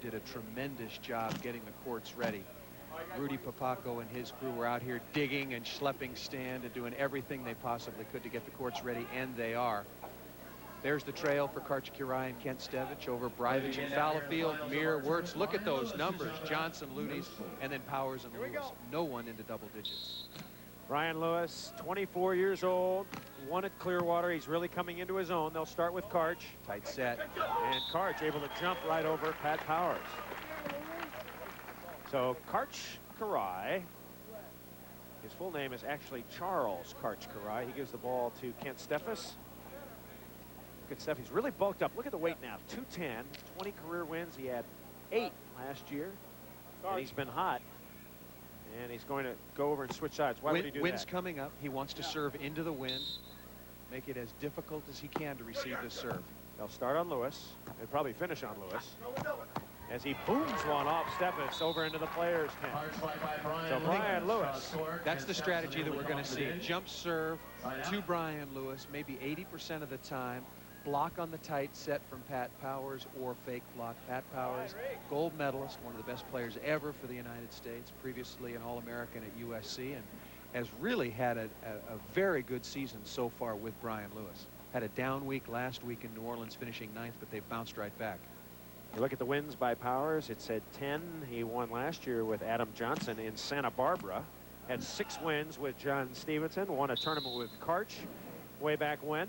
did a tremendous job getting the courts ready. Rudy Papaco and his crew were out here digging and schlepping stand and doing everything they possibly could to get the courts ready, and they are. There's the trail for Karch-Kiraly and Kent Steffes over Brivich and Fallowfield, Mir, Wirtz. Look at those numbers. Johnson, Ludies, and then Powers and Lewis. No one into double digits. Brian Lewis, 24 years old, won at Clearwater. He's really coming into his own. They'll start with Karch. Tight set. And Karch able to jump right over Pat Powers. So Karch-Kiraly, his full name is actually Charles Karch-Kiraly. He gives the ball to Kent Steffes. Good stuff. He's really bulked up. Look at the weight now. 210, 20 career wins. He had 8 last year. And he's been hot. And he's going to go over and switch sides. Why would he do that? Wind's coming up. He wants to serve into the wind. Make it as difficult as he can to receive this serve. They'll start on Lewis and probably finish on Lewis as he booms one off Steffes over into the players' tent. So Brian Lewis. That's the strategy that we're going to see. Jump serve to Brian Lewis, maybe 80% of the time. Block on the tight set from Pat Powers or fake block. Pat Powers, gold medalist, one of the best players ever for the United States, previously an All-American at USC, and has really had a very good season so far with Brian Lewis. Had a down week last week in New Orleans, finishing 9th, but they bounced right back. You look at the wins by Powers, it said 10. He won last year with Adam Johnson in Santa Barbara. Had 6 wins with John Stevenson. Won a tournament with Karch way back when.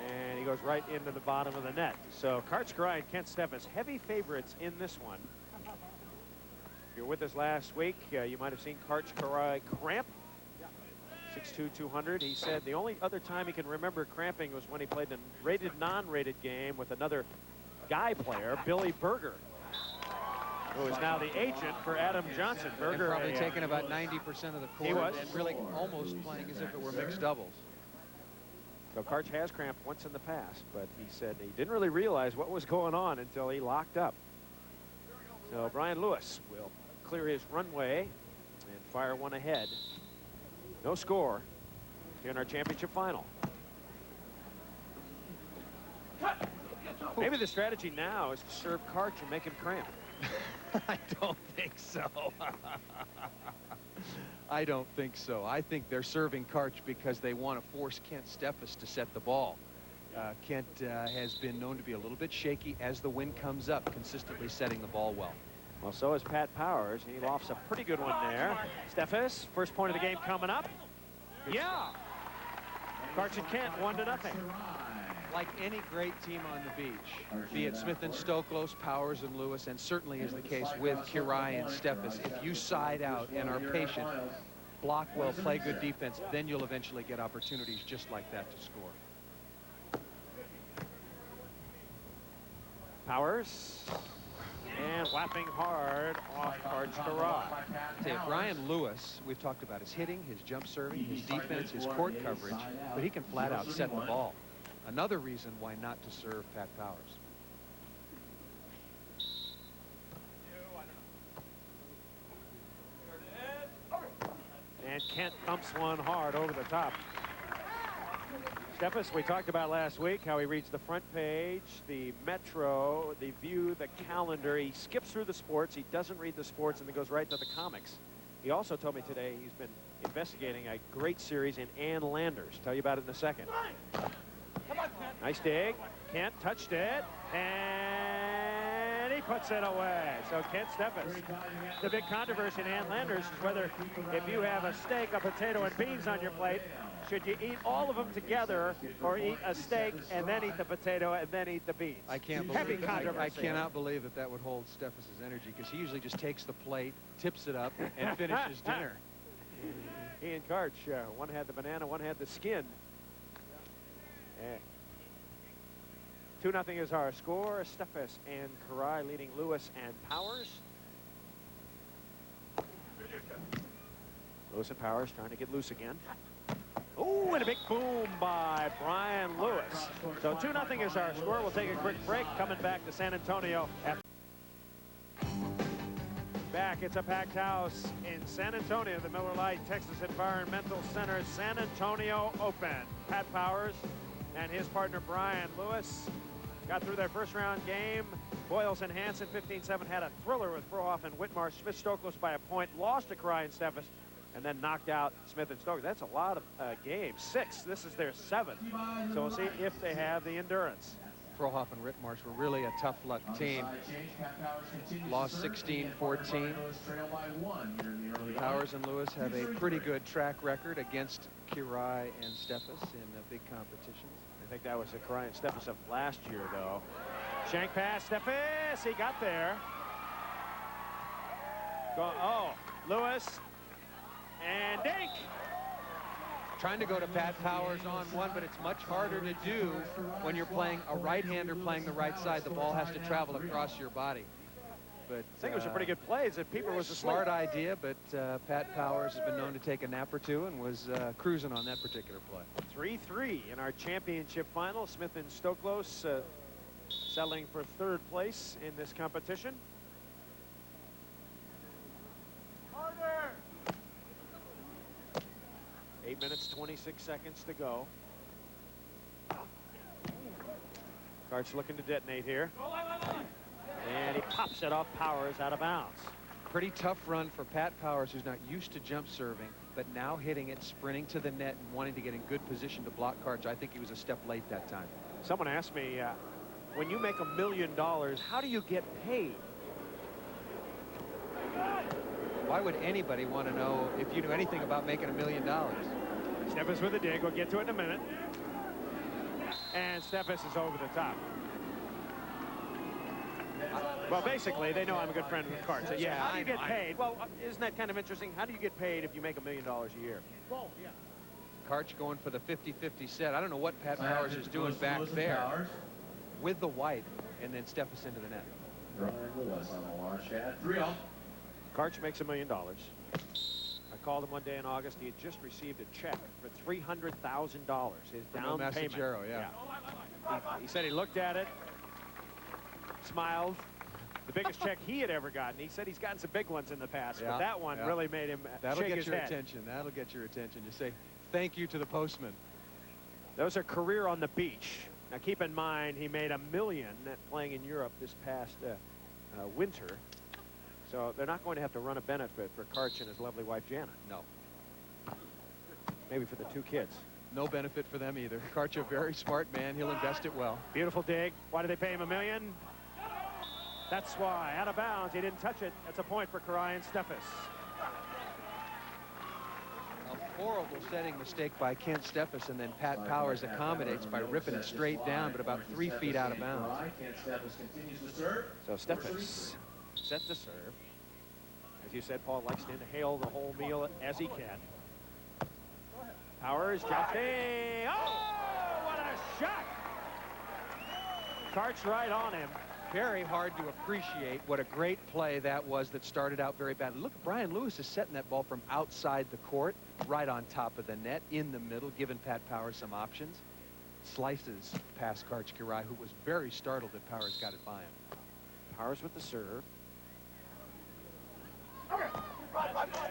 And he goes right into the bottom of the net. So Karch-Kiraly and Kent Steffes, heavy favorites in this one. If you're with us last week, you might have seen Karch-Kiraly cramp. 6'2", 200. He said the only other time he can remember cramping was when he played a rated, non-rated game with another guy player, Billy Berger, who is now the agent for Adam Johnson. Berger and probably taking about 90% of the court. He was. And really almost playing as if it were mixed doubles. So Karch has cramped once in the past, but he said he didn't really realize what was going on until he locked up. So Brian Lewis will clear his runway and fire one ahead. No score here in our championship final. Maybe the strategy now is to serve Karch and make him cramp. I don't think so. I don't think so. I think they're serving Karch because they want to force Kent Steffes to set the ball. Kent has been known to be a little bit shaky as the wind comes up, consistently setting the ball well. Well, so is Pat Powers. He lofts a pretty good one there. Steffes, first point of the game coming up. Yeah. Karch and Kent, 1-0. Like any great team on the beach, be it Smith and Stoklos, Powers and Lewis, and certainly is the case with Kiraly and Steffes, if you side out and are patient, block well, play good defense, then you'll eventually get opportunities just like that to score. Powers. And whapping hard off Karch-Kiraly. Brian Lewis, we've talked about his hitting, his jump serving, his defense, his court coverage, but he can flat out set the ball. Another reason why not to serve Pat Powers. And Kent thumps one hard over the top. Steffes, we talked about last week how he reads the front page, the Metro, the View, the calendar. He skips through the sports. He doesn't read the sports and then goes right to the comics. He also told me today he's been investigating a great series in Ann Landers. Tell you about it in a second. Nice dig. Kent touched it. And he puts it away. So Kent Steffes. The big controversy in Ann Landers is whether if you have a steak, a potato, and beans on your plate, should you eat all of them together or eat a steak and then eat the potato and then eat the beans? I can't believe I cannot believe that would hold Steffes' energy, because he usually just takes the plate, tips it up, and finishes dinner. He and Karch, one had the banana, one had the skin. 2-0 is our score. Steffes and Kiraly leading Lewis and Powers. Lewis and Powers trying to get loose again. Oh, and a big boom by Brian Lewis. So 2-0 is our score. We'll take a quick break. Coming back to San Antonio. Back, it's a packed house in San Antonio, the Miller Lite Texas Environmental Center San Antonio Open. Pat Powers and his partner Brian Lewis got through their first round game. Boyles and Hansen 15-7 had a thriller with Frohoff and Whitmar. Smith-Stokos by a point, lost to Cry and Steffes, and then knocked out Smith and Stokos. That's a lot of games. 6. This is their 7th. So we'll see if they have the endurance. Frohoff and Whitmarsh were really a tough luck team. Lost 16-14. Powers and Lewis have a pretty good track record against Kirai and Steffes in big competitions. I think that was the Cry and Steffes of last year, though. Shank pass, Steffes, he got there. Oh, Lewis and Dink. Trying to go to Pat Powers on one, but it's much harder to do when you're playing a right-hander playing the right side. The ball has to travel across your body. But I think it was a pretty good play. As if Pieper was a smart idea, but Pat Powers has been known to take a nap or two and was cruising on that particular play. 3-3 in our championship final. Smith and Stokos settling for 3rd place in this competition. Harder. 8 minutes, 26 seconds to go. Karch looking to detonate here. And he pops it off Powers out of bounds. Pretty tough run for Pat Powers, who's not used to jump serving, but now hitting it, sprinting to the net, and wanting to get in good position to block Karch. I think he was a step late that time. Someone asked me, when you make $1 million, how do you get paid? Why would anybody want to know if you knew anything about making $1 million? Steffes with a dig. We'll get to it in a minute. And Steffes is over the top. Well, basically, they know I'm a good friend with Karch. So, yeah, how do you get paid? Well, isn't that kind of interesting? How do you get paid if you make $1 million a year? Karch going for the 50-50 set. I don't know what Pat Powers is doing back there with the white, and then Steffes into the net. Karch makes $1 million. I called him one day in August. He had just received a check for $300,000. His down payment. Yeah. He said he looked at it, smiled. The biggest check he had ever gotten. He said he's gotten some big ones in the past, but that one really made him shake his head. That'll get your attention. You say thank you to the postman. Those are career on the beach. Now keep in mind he made $1 million playing in Europe this past winter. So they're not going to have to run a benefit for Karch and his lovely wife Jana. No. Maybe for the 2 kids. No benefit for them either. Karch, a very smart man. He'll invest it well. Beautiful dig. Why did they pay him $1 million? That's why. Out of bounds. He didn't touch it. That's a point for Karai and Steffes. A horrible setting mistake by Kent Steffes, and then Pat Powers accommodates by ripping it straight down, but about 3 feet out of bounds. So Steffes set to serve. As you said, Paul likes to inhale the whole meal as he can. Powers jumping. Oh, what a shot! Karch right on him. Very hard to appreciate what a great play that was that started out very badly. Look, Brian Lewis is setting that ball from outside the court, right on top of the net, in the middle, giving Pat Powers some options. Slices past Karch Kirai, who was very startled that Powers got it by him. Powers with the serve.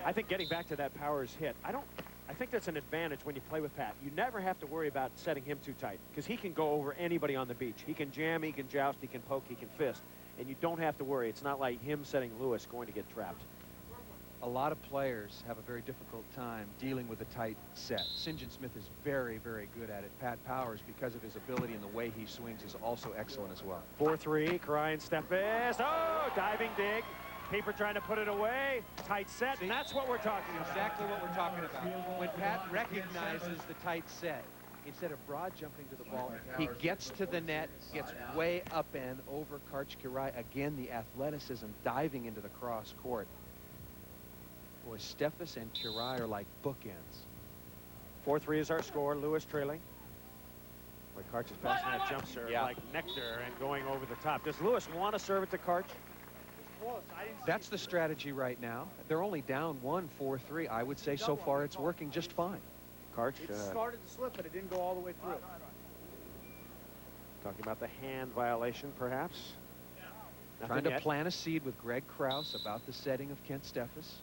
I think getting back to that Powers hit, I think that's an advantage when you play with Pat. You never have to worry about setting him too tight because he can go over anybody on the beach. He can jam, he can joust, he can poke, he can fist, and you don't have to worry. It's not like him setting Lewis going to get trapped. A lot of players have a very difficult time dealing with a tight set. St. John Smith is very, very good at it. Pat Powers, because of his ability and the way he swings, is also excellent as well. 4-3, Karai and Steffes. Oh, diving dig. Pieper trying to put it away. Tight set, and that's what we're talking about. Exactly what we're talking about. When Pat recognizes the tight set, instead of broad jumping to the ball, he gets to the net, gets way up and over Karch Kirai. Again, the athleticism diving into the cross court. Boy, Steffes and Kirai are like bookends. 4-3 is our score. Lewis trailing. Boy, Karch is passing that jump serve like nectar and going over the top. Does Lewis want to serve it to Karch? That's the strategy right now. They're only down 1-4-3. I would say so far it's working just fine. Karch it started to slip, but it didn't go all the way through. Talking about the hand violation, perhaps. Trying to plant a seed with Greg Krause about the setting of Kent Steffes.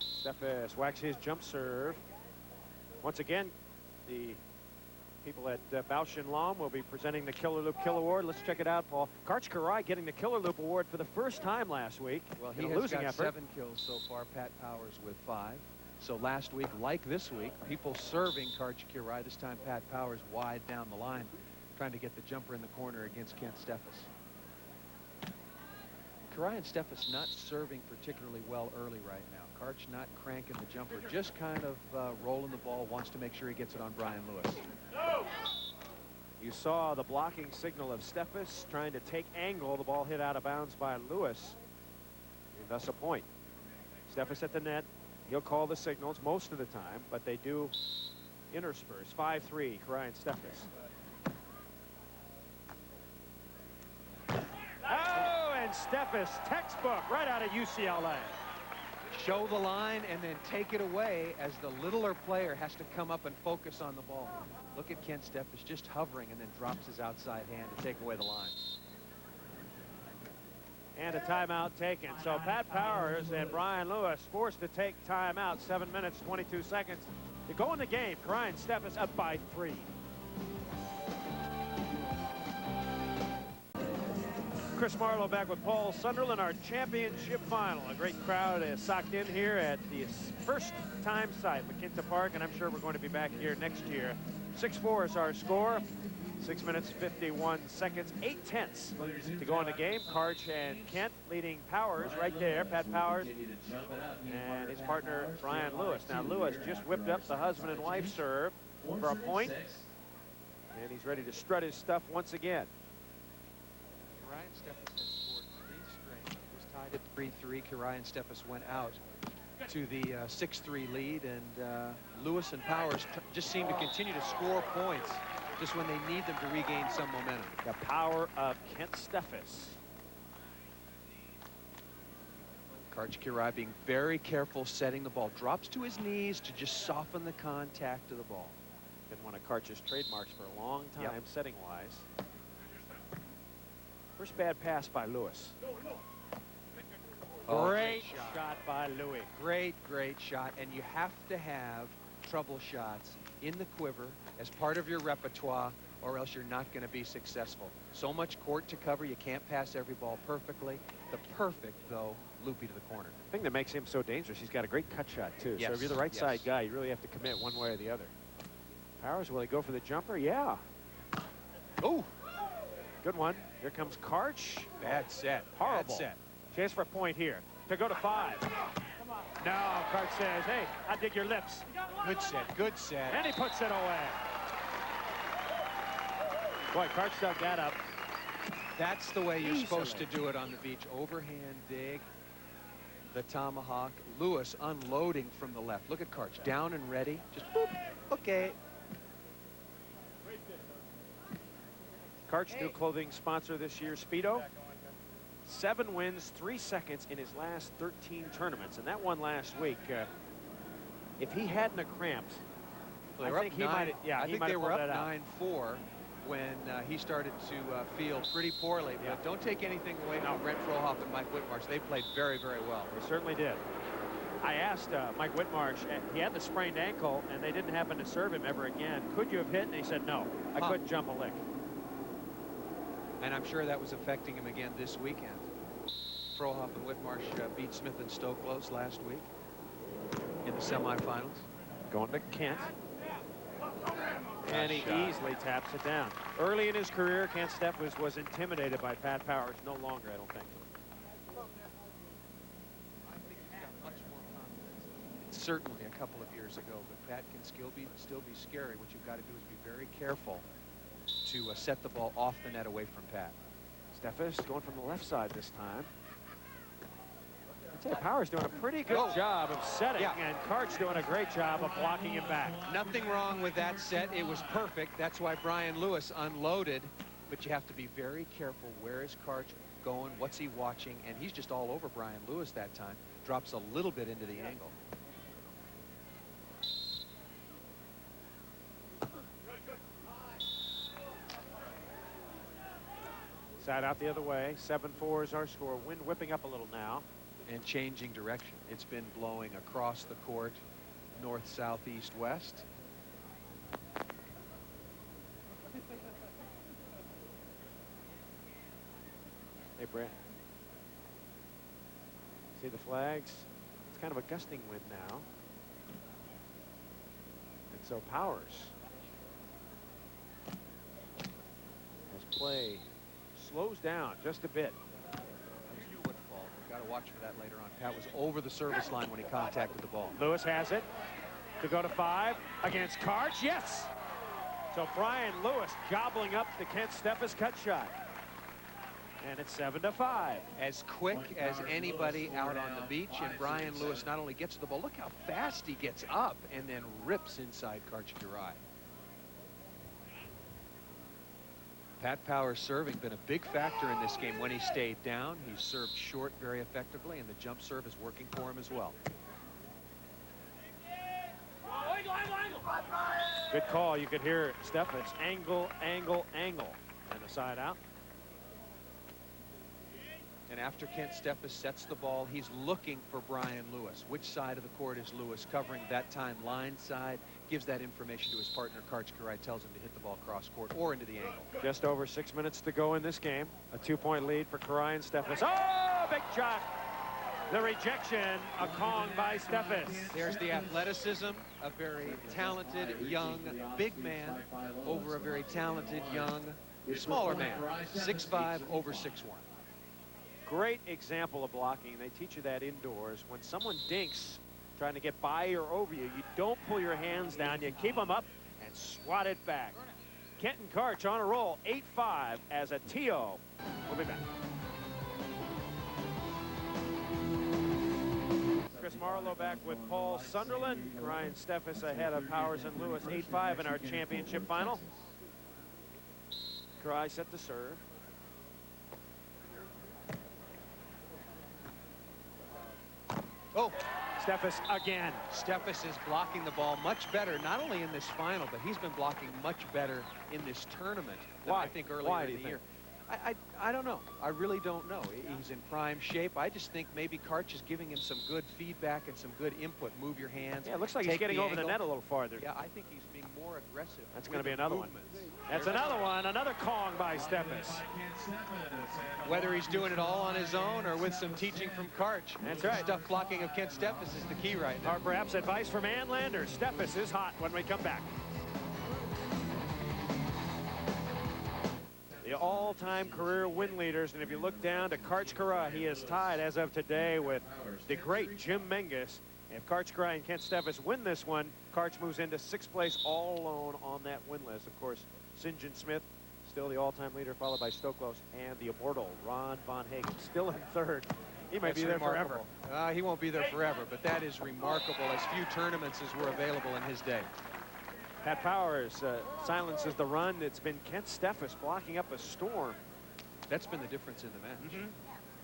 Steffes whacks his jump serve. Once again, the People at Bausch & Lomb will be presenting the Killer Loop Kill Award. Let's check it out, Paul. Karch Kiraly getting the Killer Loop Award for the first time last week. Well, he in a has losing got effort. 7 kills so far. Pat Powers with 5. So last week, like this week, people serving Karch Kiraly. This time, Pat Powers wide down the line, trying to get the jumper in the corner against Kent Steffes. Kiraly and Steffes not serving particularly well early right now. Karch not cranking the jumper, just kind of rolling the ball, wants to make sure he gets it on Brian Lewis. You saw the blocking signal of Steffes trying to take angle. The ball hit out of bounds by Lewis. And thus a point. Steffes at the net. He'll call the signals most of the time, but they do intersperse. 5-3, Kiraly and Steffes. Oh, and Steffes, textbook, right out of UCLA. Show the line and then take it away as the littler player has to come up and focus on the ball. Look at Kent Steffes just hovering and then drops his outside hand to take away the line. And a timeout taken. So Pat Powers and Brian Lewis forced to take timeout. 7 minutes, 22 seconds to go in the game. Kiraly and Steffes up by 3. Chris Marlowe back with Paul Sunderland, our championship final. A great crowd is socked in here at the first time site, McKinta Park, and I'm sure we're going to be back here next year. 6-4 is our score. 6 minutes, 51 seconds, 0.8 to go in the game. Karch and Kent leading Powers right there. Pat Powers and his partner Brian Lewis. Now Lewis just whipped up the husband and wife serve for a point, and he's ready to strut his stuff once again. Kiraly and Steffes has scored 3 straight. It was tied at 3-3. Kiraly and Steffes went out to the 6-3 lead, and Lewis and Powers just seem to continue to score points just when they need them to regain some momentum. The power of Kent Steffes. Karch Kiraly being very careful setting the ball. Drops to his knees to just soften the contact of the ball. Been one of Karch's trademarks for a long time, setting-wise. First bad pass by Lewis. Oh, great shot by Louis. Great shot. And you have to have trouble shots in the quiver as part of your repertoire, or else you're not going to be successful. So much court to cover, you can't pass every ball perfectly. The perfect, though, loopy to the corner. The thing that makes him so dangerous, he's got a great cut shot, too. Yes, so if you're the right side guy, you really have to commit one way or the other. Powers, will he go for the jumper? Yeah. Oh, good one. Here comes Karch. bad set. Horrible. Bad set. Chance for a point here to go to 5. No, Karch says, hey, I dig your lips. Good set. Good set. And he puts it away. Boy, Karch dug that up. That's the way you're Easily. supposed to do it on the beach. Overhand dig, the tomahawk. Lewis unloading from the left. Look at Karch, down and ready. Just boop. Okay. Karch, new clothing sponsor this year, Speedo. 7 wins, 3 seconds in his last 13 tournaments, and that one last week. If he hadn't have cramped, Well, I think he might. Yeah, I he think might they have were pulled up that out. 9-4 when he started to feel pretty poorly. Yeah. But don't take anything away from Brent Frohoff and Mike Whitmarsh. They played very well. They certainly did. I asked Mike Whitmarsh, he had the sprained ankle, and they didn't happen to serve him ever again. Could you have hit? And he said, no, I couldn't jump a lick. And I'm sure that was affecting him again this weekend. Frohoff and Whitmarsh beat Smith and Stoklos last week in the semifinals. Going to Kent. And he easily taps it down. Early in his career, Kent Steffes was intimidated by Pat Powers. No longer, I don't think. I think he's got much more confidence. Certainly a couple of years ago, but Pat can still be scary. What you've got to do is be very careful to set the ball off the net away from Pat. Steffes going from the left side this time. I'd say Powers doing a pretty good job of setting, and Karch doing a great job of blocking him back. Nothing wrong with that set. It was perfect. That's why Brian Lewis unloaded. But you have to be very careful. Where is Karch going? What's he watching? And he's just all over Brian Lewis that time. Drops a little bit into the angle. Side out the other way. 7-4 is our score. Wind whipping up a little now. And changing direction. It's been blowing across the court, north, south, east, west. Hey, Brad. See the flags? It's kind of a gusting wind now. And so Powers, as play slows down just a bit. That was a football. Got to watch for that later on. Pat was over the service line when he contacted the ball. Lewis has it to go to 5 against Karch. Yes! So Brian Lewis gobbling up the Kent Steffes cut shot. And it's 7-5. As quick as anybody out on the beach, and Brian Lewis not only gets the ball, look how fast he gets up and then rips inside Karch-Girai. Pat Powers' serving been a big factor in this game. When he stayed down, he served short very effectively, and the jump serve is working for him as well. Good call. You could hear Steffes angle, angle, angle, and the side out. And after Kent Steffes sets the ball, he's looking for Brian Lewis. Which side of the court is Lewis covering? That time line side. Gives that information to his partner, Karch-Girai, tells him to hit the ball cross court or into the angle. Just over 6 minutes to go in this game. A 2-point lead for Girai and Steffes. Oh, big shot. The rejection, a Kong by Steffes. There's the athleticism, a very talented, young, big man over a very talented, young, smaller man. 6'5", over 6'1". Great example of blocking. They teach you that indoors. When someone dinks trying to get by or over you, you don't pull your hands down. You keep them up and swat it back. Kenton Karch on a roll, 8-5 as a TO. We'll be back. Chris Marlowe back with Paul Sunderland. Ryan Steffes ahead of Powers and Lewis, 8-5 in our championship final. Girai set to serve. Oh, Steffes again. Steffes is blocking the ball much better, not only in this final, but he's been blocking much better in this tournament than I think earlier in the year. I don't know. I really don't know. He's in prime shape. I just think maybe Karch is giving him some good feedback and some good input. Move your hands. Yeah, it looks like he's getting over the net a little farther. Yeah, I think he's being more aggressive. That's going to be another one. That's another one. Another Kong by Steffes. Whether he's doing it all on his own or with some teaching from Karch. That's right. Stuff blocking of Kent Steffes is the key right now. Or perhaps advice from Ann Lander. Steffes is hot when we come back. The all-time career win leaders, and if you look down to Karch-Girai, he is tied as of today with the great Jim Menges. If Karch-Girai and Kent Steffes win this one, Karch moves into 6th place all alone on that win list. Of course, St. John Smith still the all-time leader, followed by Stokos and the immortal Ron Von Hagen still in 3rd. He might be there forever. He won't be there forever, but that is remarkable, as few tournaments as were available in his day. Pat Powers silences the run. It's been Kent Steffes blocking up a storm. That's been the difference in the match.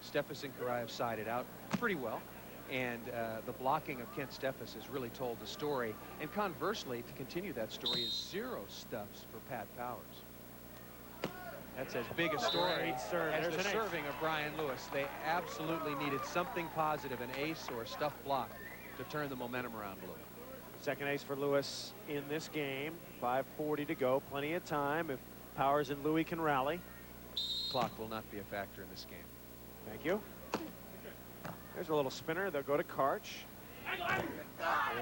Steffes and Girai have sided out pretty well, and the blocking of Kent Steffes has really told the story. And conversely, to continue that story, is 0 stuffs for Pat Powers. That's as big a story as the serving of Brian Lewis. They absolutely needed something positive, an ace or a stuff block, to turn the momentum around a little. Second ace for Lewis in this game. 5:40 to go. Plenty of time if Powers and Louis can rally. Clock will not be a factor in this game. Thank you. There's a little spinner. They'll go to Karch.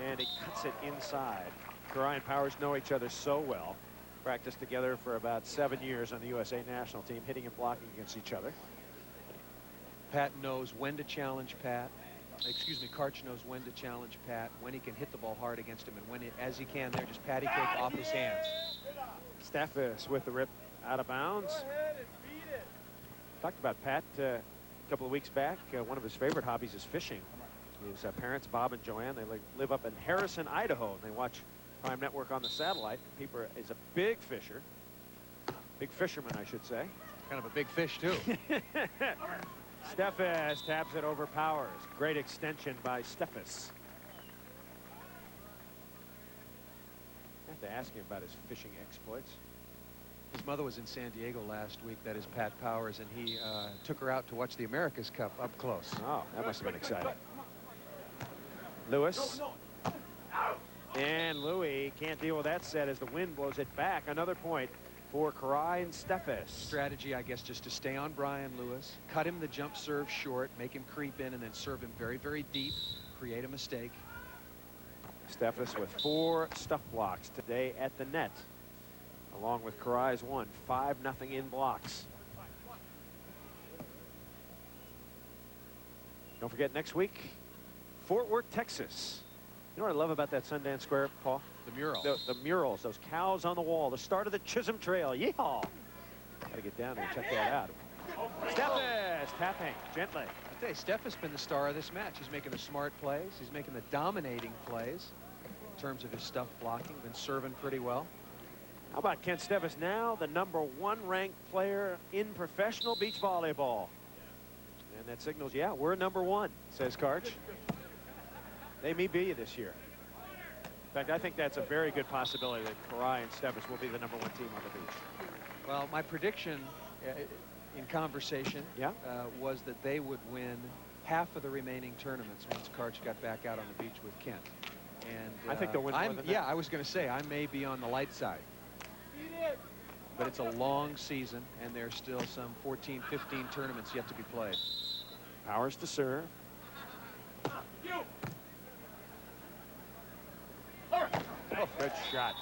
And he cuts it inside. Girai and Powers know each other so well. Practiced together for about 7 years on the USA national team, hitting and blocking against each other. Pat knows when to challenge Pat. Karch knows when to challenge Pat, when he can hit the ball hard against him, and when, as he can there, just patty cake off his hands. Steffes with the rip out of bounds. Talked about Pat a couple of weeks back. One of his favorite hobbies is fishing. His parents, Bob and Joanne, they live up in Harrison, Idaho, and they watch Prime Network on the satellite. People is a big fisher. Big fisherman, I should say. Kind of a big fish, too. Steffes taps it over Powers. Great extension by Steffes. I have to ask him about his fishing exploits. His mother was in San Diego last week. That is Pat Powers, and he took her out to watch the America's Cup up close. Oh, that must have been exciting. Lewis. And Louis can't deal with that set as the wind blows it back. Another point for Karai and Steffes. Strategy, I guess, just to stay on Brian Lewis, cut him the jump serve short, make him creep in, and then serve him very, very deep, create a mistake. Steffes with 4 stuff blocks today at the net, along with Karai's 1. 5-0 in blocks. Don't forget, next week, Fort Worth, Texas. You know what I love about that Sundance Square, Paul? The mural. The murals, those cows on the wall, the start of the Chisholm Trail. Yeehaw! Gotta get down there and check that out. Steffes tapping gently. I tell you, Steffes has been the star of this match. He's making the smart plays. He's making the dominating plays in terms of his stuff blocking. Been serving pretty well. How about Kent Steffes now, the #1 ranked player in professional beach volleyball? And that signals, yeah, we're #1, says Karch. They may be this year. In fact, I think that's a very good possibility that Karai and Steffes will be the #1 team on the beach. Well, my prediction in conversation was that they would win half of the remaining tournaments once Karch got back out on the beach with Kent. And I think they'll win more than that. Yeah, I was going to say, I may be on the light side. But it's a long season, and there's still some 14, 15 tournaments yet to be played. Powers to serve. Oh, good shot.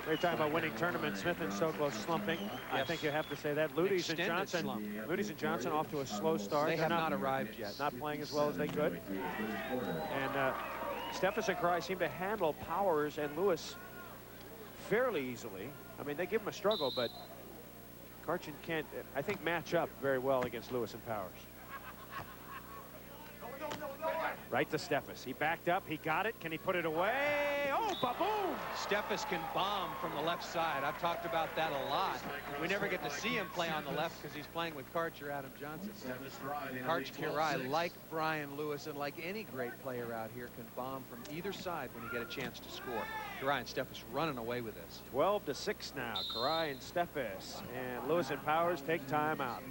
They're talking about winning tournaments. Smith and Stoklos slumping. Yes. I think you have to say that. Ludies and Johnson off to a slow start. They have not arrived yet. Not playing as well as they could. And Steffes and Karai seem to handle Powers and Lewis fairly easily. I mean, they give them a struggle, but Karch and Kent, I think, match up very well against Lewis and Powers. Right to Steffes. He backed up. He got it. Can he put it away? Oh, ba-boom! Steffes can bomb from the left side. I've talked about that a lot. We never get to see him play on the left because he's playing with Karch or Adam Johnson. Karch Kirai, like Brian Lewis and like any great player out here, can bomb from either side when you get a chance to score. Kirai and Steffes running away with this. 12-6 now. Kirai and Steffes. And Lewis and Powers take time out.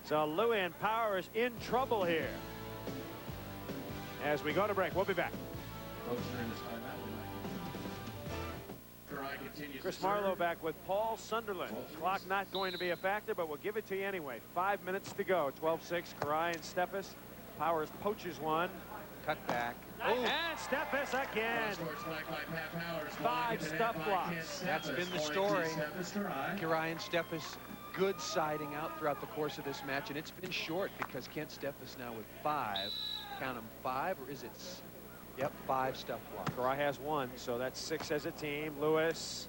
So Louis and Powers in trouble here. As we go to break, we'll be back. Chris Marlowe back with Paul Sunderland. Clock not going to be a factor, but we'll give it to you anyway. 5 minutes to go. 12-6, Karai and Steffes. Powers poaches one. Cut back. Oh. And Steffes again. 5 stuff blocks. That's been the story. Kirai and Steffes, good siding out throughout the course of this match, and it's been short because Kent Steffes now with 5. Count them 5, or is it? Yep, 5 stuff blocks. Karai has 1, so that's 6 as a team. Lewis,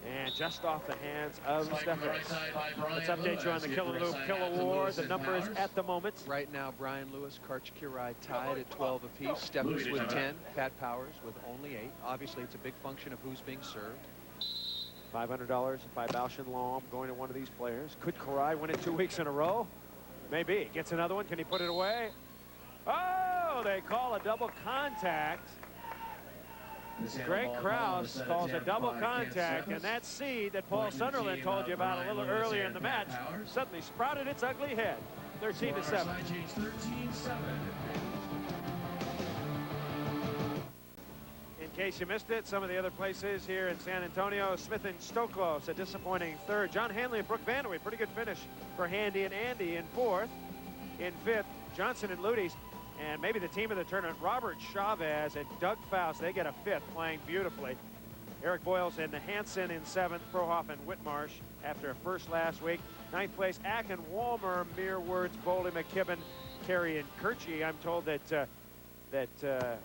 and just off the hands of Steffes. Let's update you on the Kill and Loop Kill Award. The number is at the moment. Right now, Brian Lewis, Karch Kirai tied at 12 apiece. Steffes with 10, Pat Powers with only 8. Obviously, it's a big function of who's being served. $500 by Bausch & Lomb going to one of these players. Could Karai win it 2 weeks in a row? Maybe. Gets another one. Can he put it away? Oh, they call a double contact. Greg Krause calls a double contact, and that seed that Paul Sunderland told you about a little earlier in the match suddenly sprouted its ugly head. 13-7. In case you missed it, some of the other places here in San Antonio, Smith and Stoklos, a disappointing 3rd. John Hanley and Brooke Vanderwee, pretty good finish for Handy and Andy in 4th. In 5th, Johnson and Ludies. And maybe the team of the tournament, Robert Chavez and Doug Faust, they get a 5th, playing beautifully. Eric Boyles and Hansen in 7th, Frohoff and Whitmarsh after a first last week. 9th place, Akin, Walmer, Mearwords, Bowley, McKibben, Carey, and Kirchie. I'm told that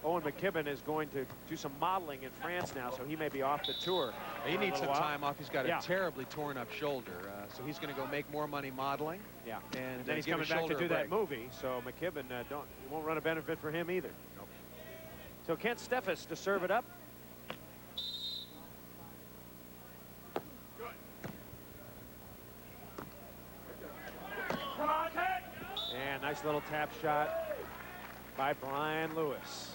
Owen McKibben is going to do some modeling in France now, so he may be off the tour. He needs some time off. He's got a terribly torn up shoulder, so he's going to go make more money modeling. Yeah, and then he's coming back to do that movie, so McKibben won't run a benefit for him either. Nope. So Kent Steffes to serve it up. And nice little tap shot by Brian Lewis.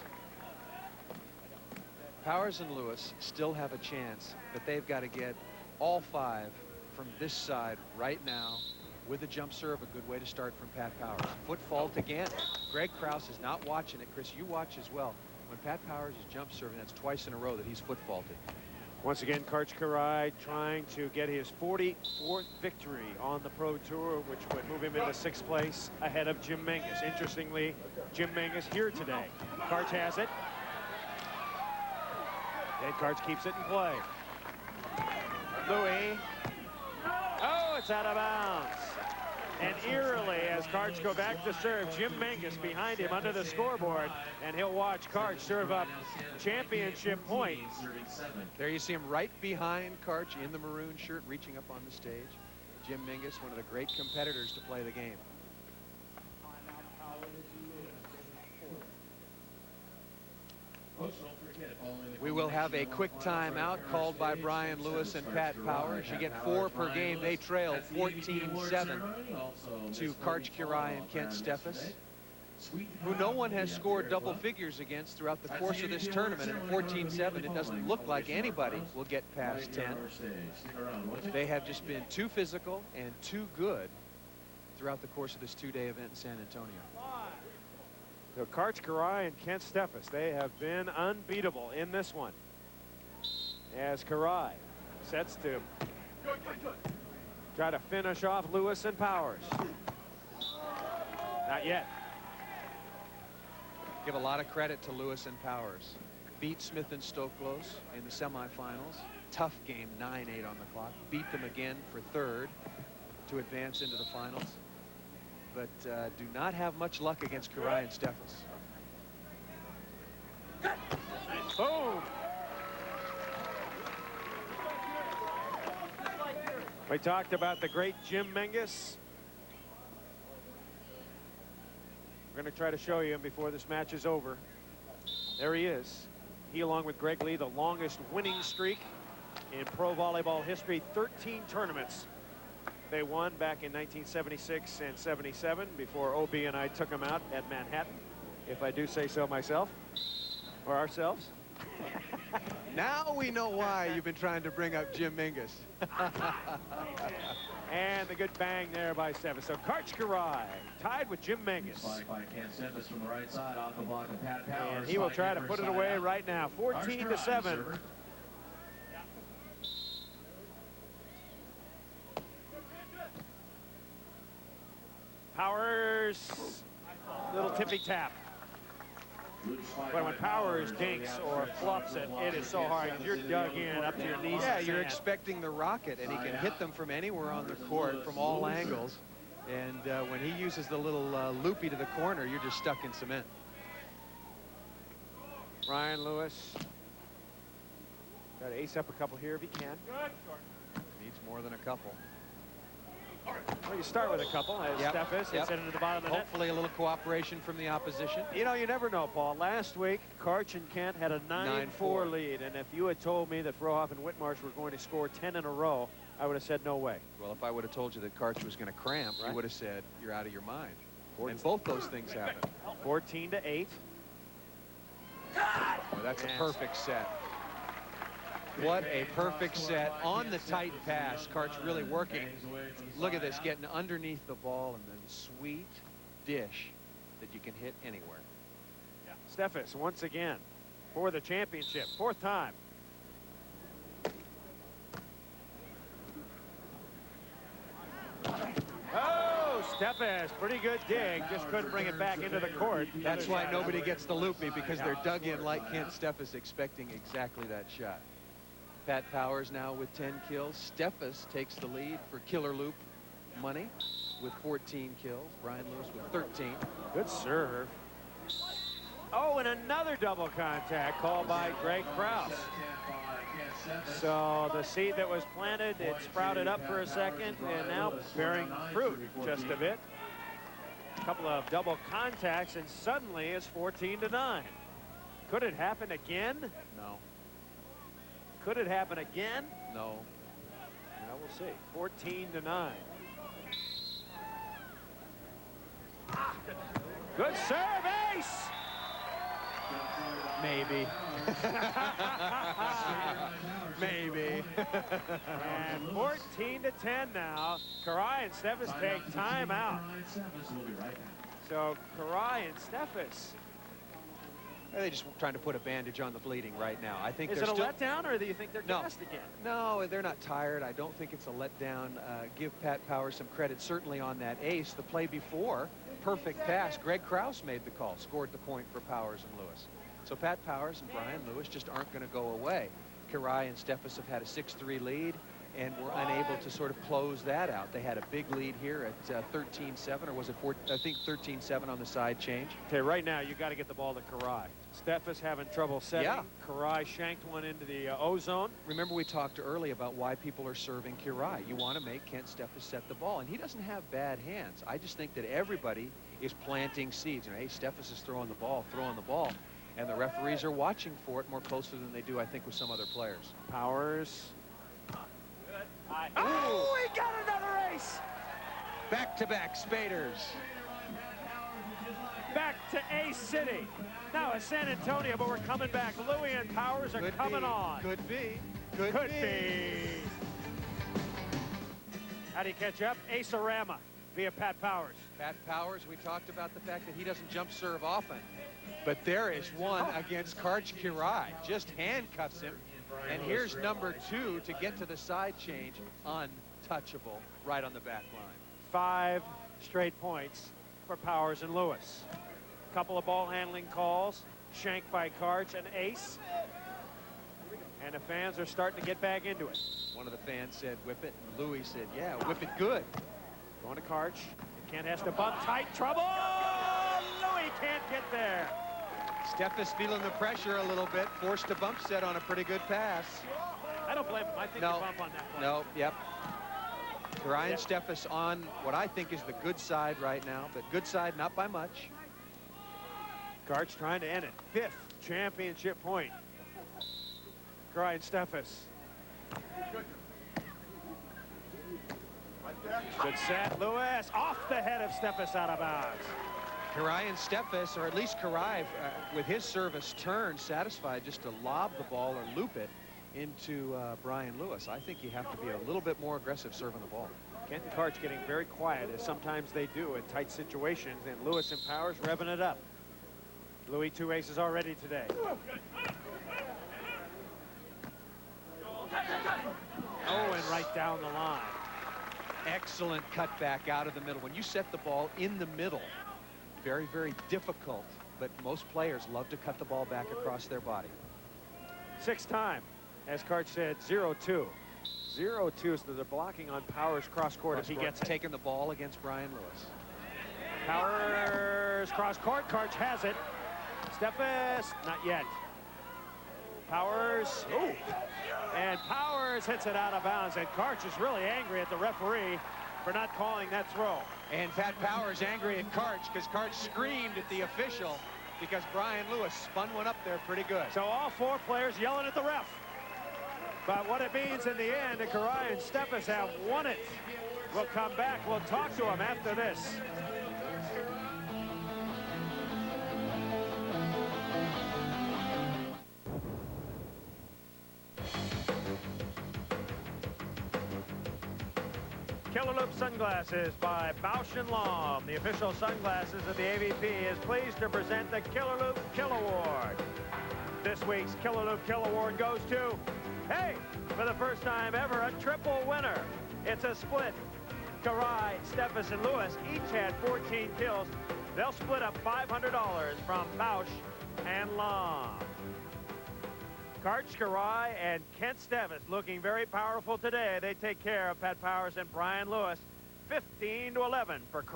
Powers and Lewis still have a chance, but they've got to get all 5 from this side right now with a jump serve. A good way to start from Pat Powers. Foot fault again. Greg Krause is not watching it. Chris, you watch as well. When Pat Powers is jump serving, that's twice in a row that he's foot faulted. Once again, Karch Kiraly trying to get his 44th victory on the Pro Tour, which would move him into 6th place ahead of Jim Menges. Interestingly, Jim Menges here today. Karch has it. And Karch keeps it in play. Louis. Oh, it's out of bounds. And eerily, as Karch go back to serve, Jim Menges behind him under the scoreboard, and he'll watch Karch serve up championship point. There you see him right behind Karch in the maroon shirt, reaching up on the stage. Jim Menges, one of the great competitors to play the game. We will have a quick timeout called by Brian Lewis and Pat Powers. You get 4 per game. They trail 14-7 to Karch Kiraly and Kent Steffes, who no one has scored double figures against throughout the course of this tournament. And 14-7, it doesn't look like anybody will get past 10. They have just been too physical and too good throughout the course of this 2-day event in San Antonio. So Karch Kiraly and Kent Steffes, they have been unbeatable in this one. As Kiraly sets to try to finish off Lewis and Powers. Not yet. Give a lot of credit to Lewis and Powers. Beat Smith and Stoklos in the semifinals. Tough game, 9-8 on the clock. Beat them again for 3rd to advance into the finals. But do not have much luck against Kiraly and Steffes. Boom! We talked about the great Jim Menges. We're going to try to show you him before this match is over. There he is. He, along with Greg Lee, the longest winning streak in pro volleyball history. 13 tournaments they won back in 1976 and 77 before OB and I took them out at Manhattan, if I do say so myself, or ourselves. Now we know why you've been trying to bring up Jim Menges. And the good bang there by Steffes. So Karch Kiraly tied with Jim Menges. And he will try to put it away right now. 14-7. Powers, little tippy tap. But when Powers dinks or fluffs it, it is so hard because you're dug in up to your knees. Yeah, you're expecting the rocket, and he can hit them from anywhere on the court, from all angles. And when he uses the little loopy to the corner, you're just stuck in cement. Brian Lewis. Got to ace up a couple here if he can. Needs more than a couple. Well, you start with a couple as Steffes hits it into the bottom of the net. Hopefully a little cooperation from the opposition. You know, you never know, Paul. Last week, Karch and Kent had a 9-4 lead, and if you had told me that Frohoff and Whitmarsh were going to score 10 in a row, I would have said no way. Well, if I would have told you that Karch was going to cramp, you would have said you're out of your mind. And both those things happened. 14-8. Well, that's a perfect set. What a perfect set on the tight pass. Karch really working. Look at this, getting underneath the ball and then sweet dish that you can hit anywhere. Steffes once again for the championship, 4th time. Oh, Steffes, pretty good dig, just couldn't bring it back into the court. That's why nobody gets the loopy, because they're dug in like Kent Steffes, expecting exactly that shot. Pat Powers now with 10 kills. Steffes takes the lead for killer loop money with 14 kills. Brian Lewis with 13. Good serve. Oh, and another double contact called by Greg Krause. So the seed that was planted, it sprouted up for a second and now bearing fruit just a bit. A couple of double contacts and suddenly it's 14-9. Could it happen again? No. Could it happen again? No. Well, we'll see. 14-9. Good serve, ace! Maybe. Maybe. And 14-10 now. Kiraly and Steffes take time out. So Kiraly and Steffes They're just trying to put a bandage on the bleeding right now. I think Is they're it a still... letdown, or do you think they're gassed again? No, they're not tired. I don't think it's a letdown. Give Pat Powers some credit, certainly on that ace. The play before, perfect pass. Greg Krause made the call, scored the point for Powers and Lewis. So Pat Powers and Brian Lewis just aren't going to go away. Kirai and Steffes have had a 6-3 lead and were unable to sort of close that out. They had a big lead here at 13-7, or was it 14, I think 13-7 on the side change. Okay, right now you got to get the ball to Kirai. Steffes having trouble setting. Yeah. Kirai shanked one into the O-zone. Remember, we talked early about why people are serving Kirai. You want to make Kent Steffes set the ball, and he doesn't have bad hands. I just think that everybody is planting seeds. You know, hey, Steffes is throwing the ball, and the referees are watching for it more closely than they do, I think, with some other players. Powers. Oh, he got another ace! Back-to-back Spaders. Back to Ace City. Now it's San Antonio, but we're coming back. Louis and Powers are coming on. Could be. Could be. How do you catch up? Ace-orama via Pat Powers. Pat Powers, we talked about the fact that he doesn't jump serve often. But there is one against Karch Kirai. Just handcuffs him. And here's number 2 to get to the side change. Untouchable right on the back line. 5 straight points for Powers and Lewis. Couple of ball handling calls. Shanked by Karch, an ace. And the fans are starting to get back into it. One of the fans said, whip it. And Louis said, yeah, whip it good. Going to Karch. Kent has to bump tight. Trouble! Louis can't get there. Steffes feeling the pressure a little bit. Forced a bump set on a pretty good pass. I don't blame him. I think No. the bump on that play. No, yep. Ryan Steffes on what I think is the good side right now, but good side not by much. Karch trying to end it. 5th championship point. Ryan Steffes. Good set. Lewis off the head of Steffes, out of bounds. Ryan Steffes, or at least Kirai, with his service turn, satisfied just to lob the ball or loop it into Brian Lewis. I think you have to be a little bit more aggressive serving the ball. Kent and Karch getting very quiet, as sometimes they do in tight situations, and Lewis and Powers revving it up. Louis 2 aces already today. Oh, and right down the line. Excellent cutback out of the middle. When you set the ball in the middle, very, very difficult, but most players love to cut the ball back across their body. 6th time, as Karch said, 0-2. 0-2, so they're blocking on Powers cross court if he gets it. Taking the ball against Brian Lewis. Powers cross court. Karch has it. Steffes, not yet. Powers, ooh, and Powers hits it out of bounds, and Karch is really angry at the referee for not calling that throw. And Pat Powers angry at Karch because Karch screamed at the official because Brian Lewis spun one up there pretty good. So all 4 players yelling at the ref. But what it means in the end, Kirai and Steffes have won it. We'll come back. We'll talk to them after this. Killer Loop Sunglasses by Bausch & Lomb, the official sunglasses of the AVP, is pleased to present the Killer Loop Kill Award. This week's Killer Loop Kill Award goes to, hey, for the first time ever, a triple winner. It's a split. Kirai, Steffes, and Lewis each had 14 kills. They'll split up $500 from Bausch & Lomb. Karch Kirai and Kent Steffes looking very powerful today. They take care of Pat Powers and Brian Lewis. 15-11 for Kirai.